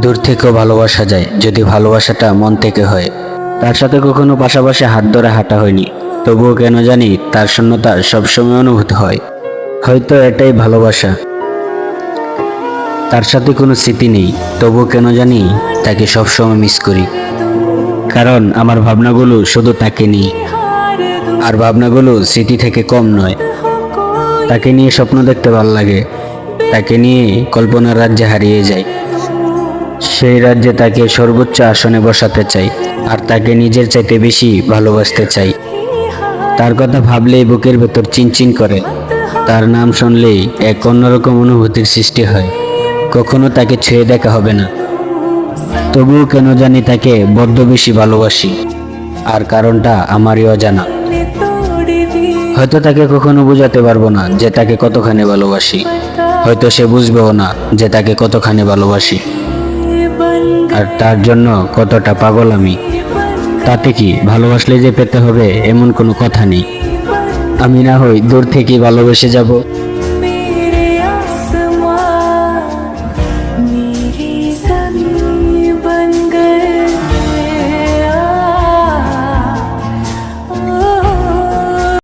দূর থেকেও ভালোবাসা যায় যদি ভালোবাসাটা মন থেকে হয়। তার সাথে কখনো পাশাপাশি হাত ধরে হাঁটা হয়নি, তবুও কেন জানি তার শূন্যতা সবসময় অনুভূত হয়। হয়তো এটাই ভালোবাসা। তার সাথে কোনো স্মৃতি নেই, তবুও কেন জানি তাকে সবসময় মিস করি। কারণ আমার ভাবনাগুলো শুধু তাকে নিয়ে, আর ভাবনাগুলো স্মৃতি থেকে কম নয়। তাকে নিয়ে স্বপ্ন দেখতে ভালো লাগে, তাকে নিয়ে কল্পনার রাজ্যে হারিয়ে যায়। সেই রাজ্যে তাকে সর্বোচ্চ আসনে বসাতে চাই, আর তাকে নিজের চাইতে বেশি ভালোবাসতে চাই। তার কথা ভাবলেই বুকের ভেতর চিনচিন করে, তার নাম শুনলেই এক অন্যরকম অনুভূতির সৃষ্টি হয়। কখনো তাকে ছুঁয়ে দেখা হবে না, তবুও কেন জানি তাকে বড্ড বেশি ভালোবাসি, আর কারণটা আমারই অজানা। হয়তো তাকে কখনো বোঝাতে পারবো না যে তাকে কতখানি ভালোবাসি, হয়তো সে বুঝবেও না যে তাকে কতখানি ভালোবাসি, আর তার জন্য কতটা পাগল আমি। তাতে কি ভালোবাসলে যে পেতে হবে এমন কোনো কথা নেই। আমি না হয় দূর থেকেই ভালোবেসে যাব।